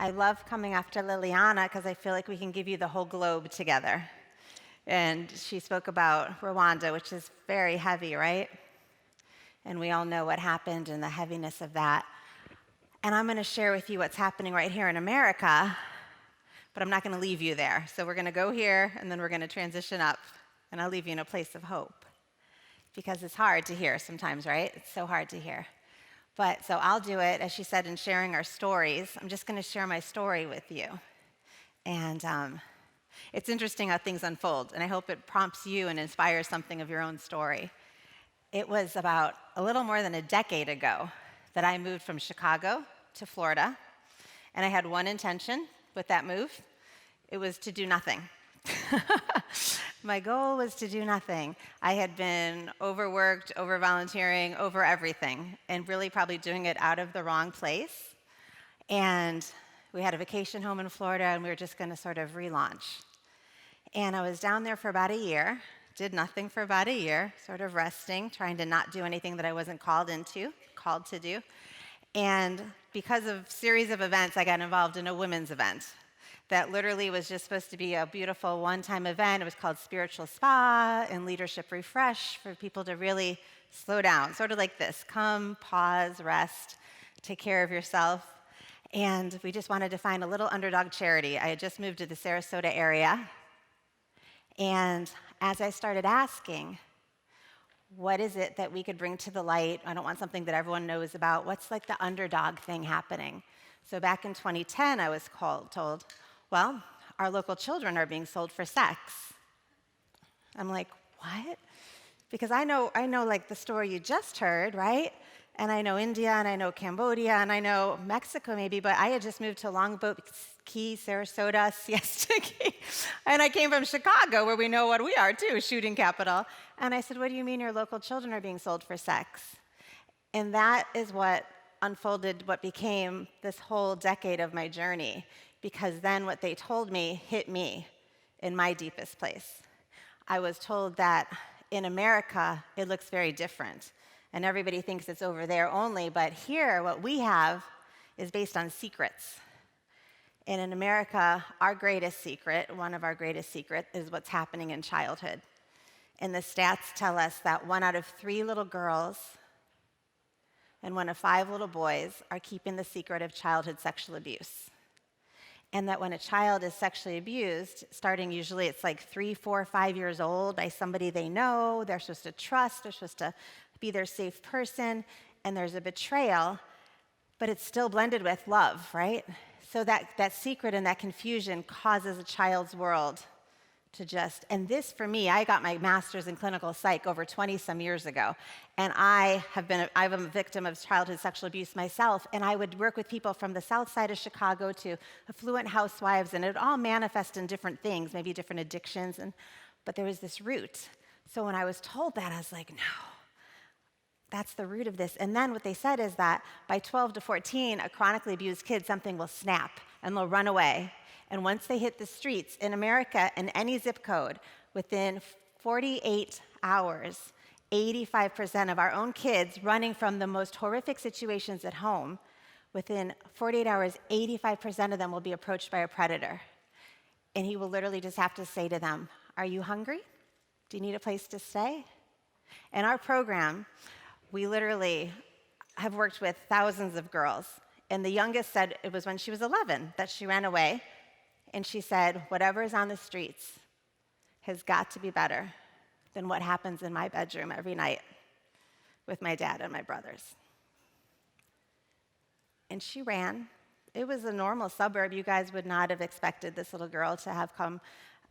I love coming after Liliana because I feel like we can give you the whole globe together. And she spoke about Rwanda, which is very heavy, right? And we all know what happened and the heaviness of that. And I'm going to share with you what's happening right here in America, but I'm not going to leave you there. So we're going to go here, and then we're going to transition up, and I'll leave you in a place of hope. Because it's hard to hear sometimes, right? It's so hard to hear. But so I'll do it, as she said, in sharing our stories. I'm just going to share my story with you. And it's interesting how things unfold, and I hope it prompts you and inspires something of your own story. It was about a little more than a decade ago that I moved from Chicago to Florida, and I had one intention with that move. It was to do nothing. My goal was to do nothing. I had been overworked, over-volunteering, over everything, and really probably doing it out of the wrong place. And we had a vacation home in Florida, and we were just going to sort of relaunch. And I was down there for about a year, did nothing for about a year, sort of resting, trying to not do anything that I wasn't called to do. And because of a series of events, I got involved in a women's event that literally was just supposed to be a beautiful one-time event. It was called Spiritual Spa and Leadership Refresh for people to really slow down, sort of like this. Come, pause, rest, take care of yourself. And we just wanted to find a little underdog charity. I had just moved to the Sarasota area. And as I started asking, what is it that we could bring to the light? I don't want something that everyone knows about. What's like the underdog thing happening? So back in 2010, I was told, well, our local children are being sold for sex. I'm like, what? Because I know like the story you just heard, right? And I know India, and I know Cambodia, and I know Mexico maybe, but I had just moved to Longboat Key, Sarasota, Siesta Key. And I came from Chicago, where we know what we are too, shooting capital. And I said, what do you mean your local children are being sold for sex? And that is what unfolded what became this whole decade of my journey, because then what they told me hit me in my deepest place. I was told that in America, it looks very different, and everybody thinks it's over there only, but here, what we have is based on secrets. And in America, our greatest secret, one of our greatest secrets, is what's happening in childhood. And the stats tell us that 1 out of 3 little girls and 1 of 5 little boys are keeping the secret of childhood sexual abuse. And that when a child is sexually abused, starting usually it's like 3, 4, 5 years old by somebody they know, they're supposed to trust, they're supposed to be their safe person, and there's a betrayal, but it's still blended with love, right? So that secret and that confusion causes a child's world to just, and this for me, I got my master's in clinical psych over 20-some years ago, and I'm a victim of childhood sexual abuse myself, and I would work with people from the south side of Chicago to affluent housewives, and it would all manifest in different things, maybe different addictions, but there was this root. So when I was told that, I was like, no, that's the root of this. And then what they said is that by 12 to 14, a chronically abused kid, something will snap, and they'll run away. And once they hit the streets in America, in any zip code, within 48 hours, 85% of our own kids running from the most horrific situations at home, within 48 hours, 85% of them will be approached by a predator. And he will literally just have to say to them, are you hungry? Do you need a place to stay? In our program, we literally have worked with thousands of girls. And the youngest said it was when she was 11 that she ran away. And she said, whatever is on the streets has got to be better than what happens in my bedroom every night with my dad and my brothers. And she ran. It was a normal suburb. You guys would not have expected this little girl to have come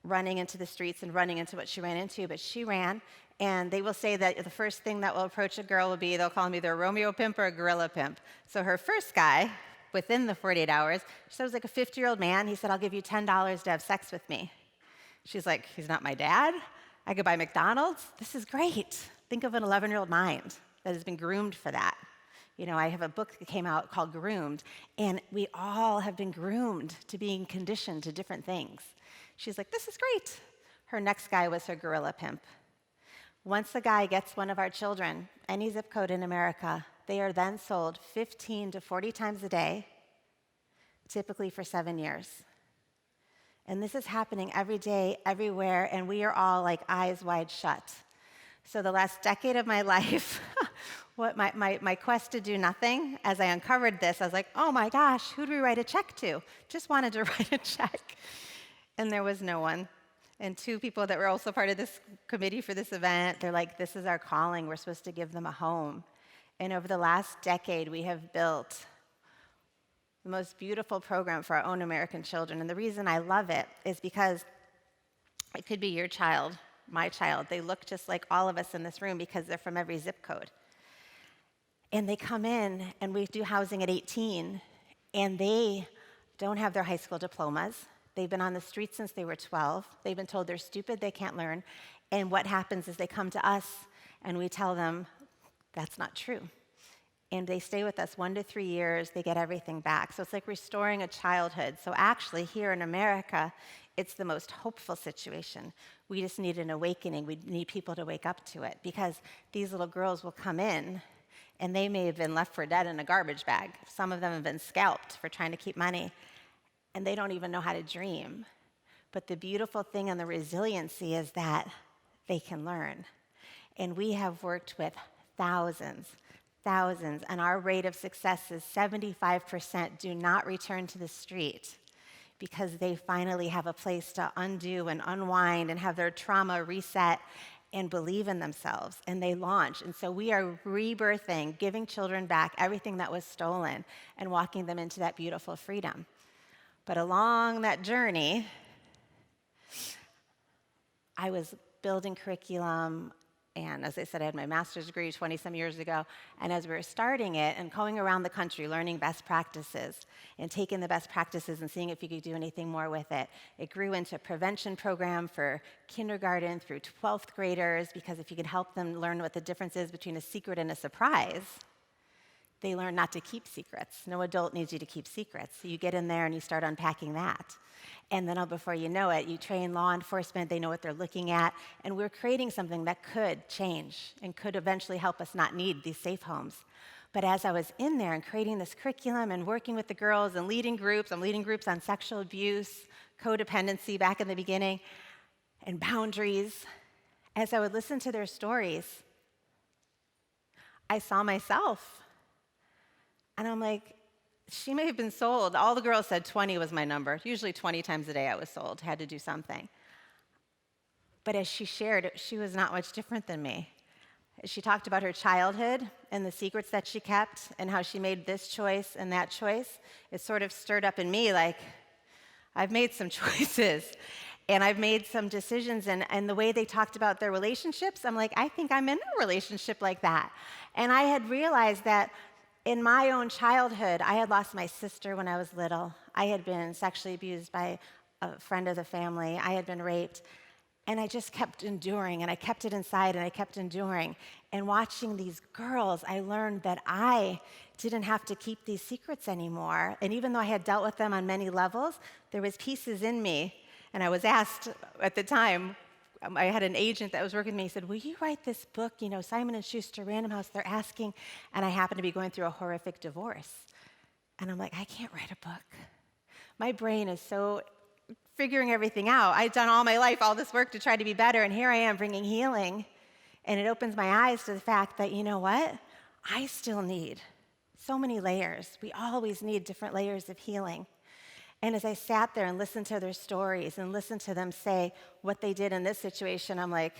running into the streets and running into what she ran into, but she ran. And they will say that the first thing that will approach a girl will be, they'll call him either a Romeo pimp or a gorilla pimp. So her first guy, within the 48 hours, she said it was like a 50-year-old man. He said, I'll give you $10 to have sex with me. She's like, he's not my dad? I could buy McDonald's? This is great. Think of an 11-year-old mind that has been groomed for that. You know, I have a book that came out called Groomed, and we all have been groomed to being conditioned to different things. She's like, this is great. Her next guy was her gorilla pimp. Once a guy gets one of our children, any zip code in America, they are then sold 15 to 40 times a day typically for 7 years. And this is happening every day, everywhere, and we are all like eyes wide shut. So the last decade of my life, what my quest to do nothing, as I uncovered this, I was like, oh my gosh, who do we write a check to? Just wanted to write a check. And there was no one. And 2 people that were also part of this committee for this event, they're like, this is our calling. We're supposed to give them a home. And over the last decade, we have built the most beautiful program for our own American children. And the reason I love it is because it could be your child, my child. They look just like all of us in this room because they're from every zip code. And they come in, and we do housing at 18, and they don't have their high school diplomas. They've been on the streets since they were 12. They've been told they're stupid, they can't learn. And what happens is they come to us, and we tell them, that's not true. And they stay with us 1 to 3 years, they get everything back. So it's like restoring a childhood. So actually, here in America, it's the most hopeful situation. We just need an awakening. We need people to wake up to it, because these little girls will come in, and they may have been left for dead in a garbage bag. Some of them have been scalped for trying to keep money, and they don't even know how to dream. But the beautiful thing and the resiliency is that they can learn. And we have worked with thousands, and our rate of success is 75% do not return to the street because they finally have a place to undo and unwind and have their trauma reset and believe in themselves, and they launch. And so we are rebirthing, giving children back everything that was stolen and walking them into that beautiful freedom. But along that journey, I was building curriculum. And as I said, I had my master's degree 20-some years ago. And as we were starting it and going around the country learning best practices and taking the best practices and seeing if you could do anything more with it, it grew into a prevention program for kindergarten through 12th graders, because if you could help them learn what the difference is between a secret and a surprise, they learn not to keep secrets. No adult needs you to keep secrets. So you get in there and you start unpacking that. And then before you know it, you train law enforcement, they know what they're looking at, and we're creating something that could change and could eventually help us not need these safe homes. But as I was in there and creating this curriculum and working with the girls and leading groups, I'm leading groups on sexual abuse, codependency back in the beginning, and boundaries. As I would listen to their stories, I saw myself. And I'm like, she may have been sold. All the girls said 20 was my number. Usually 20 times a day I was sold, had to do something. But as she shared, she was not much different than me. She talked about her childhood and the secrets that she kept and how she made this choice and that choice. It sort of stirred up in me like, I've made some choices and I've made some decisions. And the way they talked about their relationships, I'm like, I think I'm in a relationship like that. And I had realized that in my own childhood, I had lost my sister when I was little. I had been sexually abused by a friend of the family. I had been raped. And I just kept enduring, and I kept it inside, and I kept enduring. And watching these girls, I learned that I didn't have to keep these secrets anymore. And even though I had dealt with them on many levels, there was pieces in me. And I was asked at the time, I had an agent that was working with me. He said, will you write this book, Simon & Schuster, Random House, they're asking. And I happened to be going through a horrific divorce. And I'm like, I can't write a book. My brain is so figuring everything out. I'd done all my life, all this work to try to be better, and here I am bringing healing. And it opens my eyes to the fact that, you know what? I still need so many layers. We always need different layers of healing. And as I sat there and listened to their stories and listened to them say what they did in this situation, I'm like,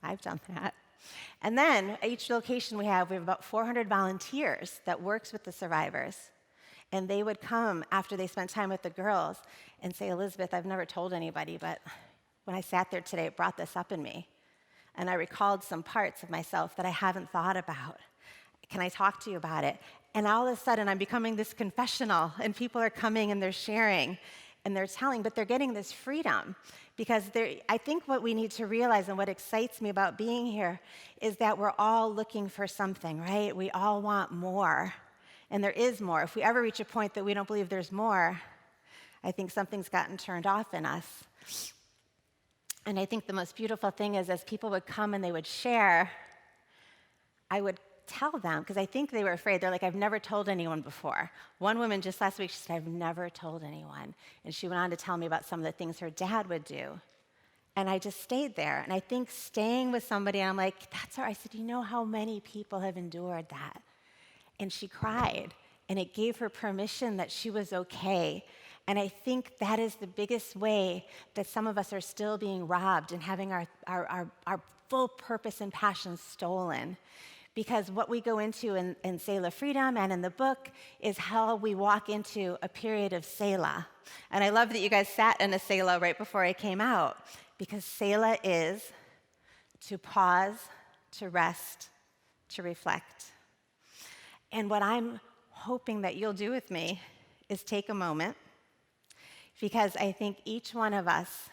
I've done that. And then at each location we have about 400 volunteers that works with the survivors. And they would come after they spent time with the girls and say, Elizabeth, I've never told anybody, but when I sat there today, it brought this up in me. And I recalled some parts of myself that I haven't thought about. Can I talk to you about it? And all of a sudden, I'm becoming this confessional, and people are coming and they're sharing and they're telling, but they're getting this freedom. Because I think what we need to realize, and what excites me about being here, is that we're all looking for something, right? We all want more. And there is more. If we ever reach a point that we don't believe there's more, I think something's gotten turned off in us. And I think the most beautiful thing is, as people would come and they would share, I would tell them, because I think they were afraid. They're like, I've never told anyone before. One woman just last week, she said, I've never told anyone. And she went on to tell me about some of the things her dad would do. And I just stayed there. And I think staying with somebody, I'm like, that's all right. I said, you know how many people have endured that? And she cried. And it gave her permission that she was okay. And I think that is the biggest way that some of us are still being robbed and having our full purpose and passion stolen. Because what we go into in Selah Freedom and in the book is how we walk into a period of Selah. And I love that you guys sat in a Selah right before I came out, because Selah is to pause, to rest, to reflect. And what I'm hoping that you'll do with me is take a moment, because I think each one of us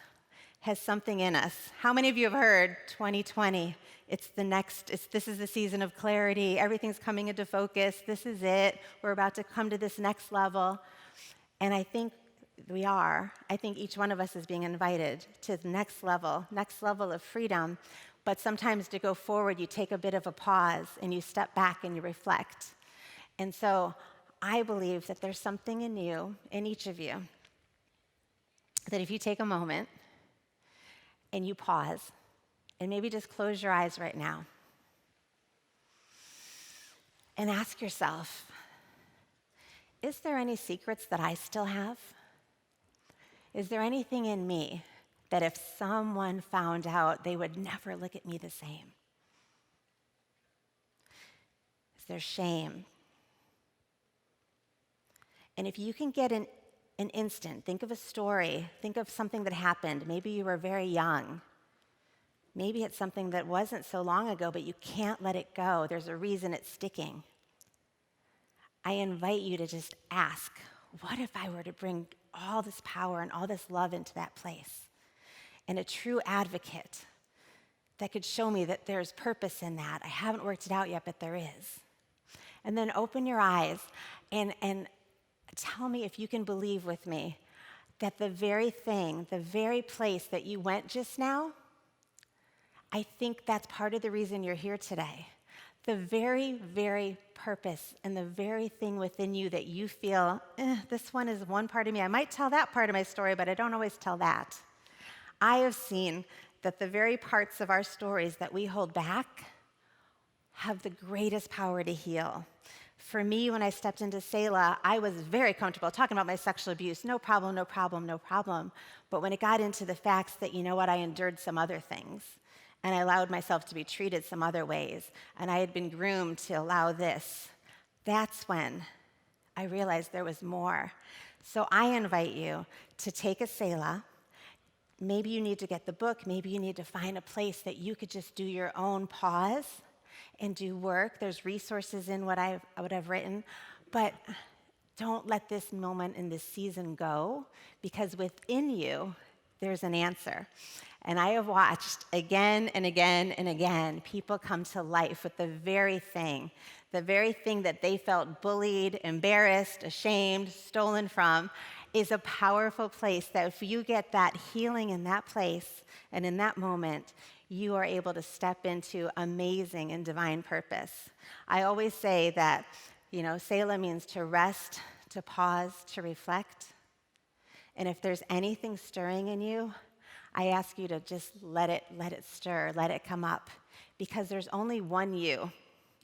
has something in us. How many of you have heard 2020? This is the season of clarity. Everything's coming into focus. This is it. We're about to come to this next level. And I think I think each one of us is being invited to the next level of freedom. But sometimes to go forward, you take a bit of a pause and you step back and you reflect. And so I believe that there's something in you, in each of you, that if you take a moment and you pause, and maybe just close your eyes right now and ask yourself, is there any secrets that I still have? Is there anything in me that if someone found out, they would never look at me the same? Is there shame? And if you can get an instant, think of a story, think of something that happened. Maybe you were very young. Maybe it's something that wasn't so long ago, but you can't let it go. There's a reason it's sticking. I invite you to just ask, what if I were to bring all this power and all this love into that place? And a true advocate that could show me that there's purpose in that. I haven't worked it out yet, but there is. And then open your eyes and tell me if you can believe with me that the very thing, the very place that you went just now, I think that's part of the reason you're here today. The very, very purpose and the very thing within you that you feel, this one is one part of me. I might tell that part of my story, but I don't always tell that. I have seen that the very parts of our stories that we hold back have the greatest power to heal. For me, when I stepped into Selah, I was very comfortable talking about my sexual abuse. No problem, no problem, no problem. But when it got into the facts that, you know what, I endured some other things, and I allowed myself to be treated some other ways, and I had been groomed to allow this, that's when I realized there was more. So I invite you to take a Selah. Maybe you need to get the book. Maybe you need to find a place that you could just do your own pause and do work. There's resources in what I've written. But don't let this moment in this season go, because within you, there's an answer. And I have watched again and again and again people come to life with the very thing that they felt bullied, embarrassed, ashamed, stolen from, is a powerful place that if you get that healing in that place and in that moment, you are able to step into amazing and divine purpose. I always say that, Selah means to rest, to pause, to reflect. And if there's anything stirring in you, I ask you to just let it stir, let it come up, because there's only one you,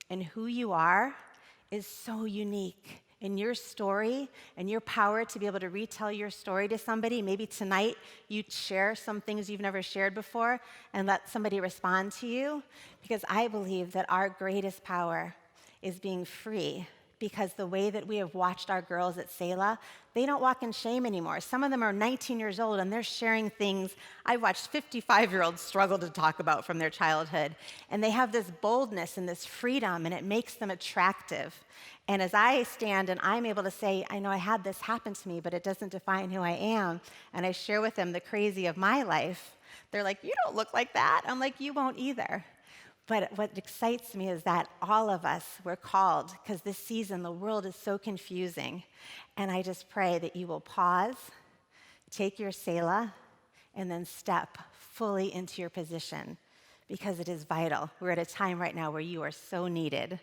and who you are is so unique. In your story and your power to be able to retell your story to somebody, maybe tonight you share some things you've never shared before and let somebody respond to you, because I believe that our greatest power is being free. Because the way that we have watched our girls at Selah, they don't walk in shame anymore. Some of them are 19 years old and they're sharing things I've watched 55-year-olds struggle to talk about from their childhood. And they have this boldness and this freedom, and it makes them attractive. And as I stand and I'm able to say, I know I had this happen to me, but it doesn't define who I am, and I share with them the crazy of my life, they're like, you don't look like that. I'm like, you won't either. But what excites me is that all of us were called, because this season, the world is so confusing. And I just pray that you will pause, take your Selah, and then step fully into your position. because it is vital. We're at a time right now where you are so needed.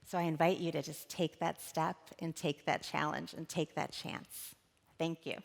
So I invite you to just take that step and take that challenge and take that chance. Thank you.